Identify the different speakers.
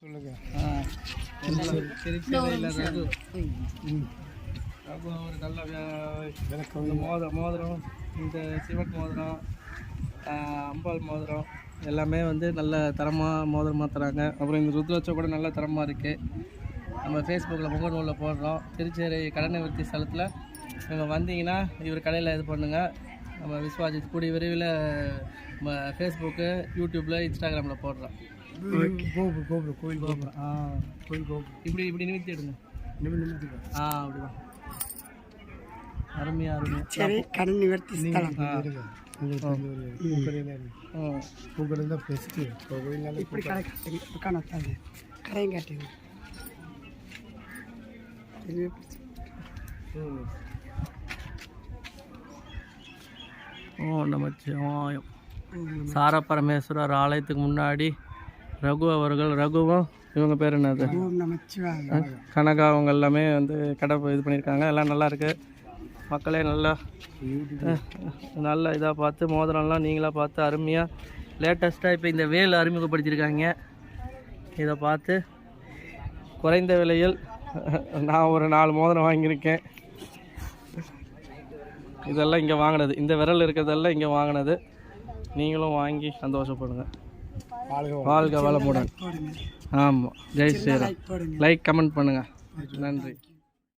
Speaker 1: சொல்லுங்க. ஒரு நல்ல மோதிரம், இந்த சிவன் மோதிரம், அம்பாள் மோதிரம் எல்லாமே வந்து நல்ல தரமாக மோதிரமாக தராங்க. அப்புறம் இந்த ருத்ராட்சம் கூட நல்ல தரமாக இருக்குது. நம்ம ஃபேஸ்புக்கில் முகநூலில் போடுறோம். திருச்சேரி கடன் நிவர்த்தி ஸ்தலத்தில் நீங்கள் வந்தீங்கன்னா இவர் கடையில் இது பண்ணுங்கள். நம்ம விஸ்வாஜித் கூடிய விரைவில் நம்ம ஃபேஸ்புக்கு, யூடியூப்பில், இன்ஸ்டாகிராமில் போடுறோம்.
Speaker 2: கோபுரம் கோயில் கோபுரம் கோயில் கோபுரம்
Speaker 1: இப்படி நிமித்தி எடுங்க. அப்படிதான் அருமையாக
Speaker 2: சரி. கடன் நிவர்த்தி ஸ்தலம்
Speaker 1: பூக்கடை தான் பெஸ்ட்டு.
Speaker 2: இப்படி கடை காட்டுங்க, உட்காந்து கடையும் காட்டுங்க.
Speaker 1: நமச்சிவாயம். சார பரமேஸ்வரர் ஆலயத்துக்கு முன்னாடி ரகு அவர்கள், ரகுவும் இவங்க பேர் என்னது, கனகா, அவங்க எல்லாமே வந்து கடை இது பண்ணியிருக்காங்க. எல்லாம் நல்லா இருக்குது. மக்களே நல்லா இதாக பார்த்து மோதிரம்லாம் நீங்களாக பார்த்து அருமையாக லேட்டஸ்ட்டாக இப்போ இந்த வேல் அறிமுகப்படுத்தியிருக்காங்க. இதை பார்த்து குறைந்த விலையில் நான் ஒரு 4 மோதிரம் வாங்கியிருக்கேன். இதெல்லாம் இங்கே வாங்கினது, இந்த விரல் இருக்கிறதெல்லாம் இங்கே வாங்கினது. நீங்களும் வாங்கி சந்தோஷப்படுங்க. வாழ்க வளமுடன். ஆமாம், ஜெய் ஸ்ரீராம். லைக் கமெண்ட் பண்ணுங்கள். நன்றி.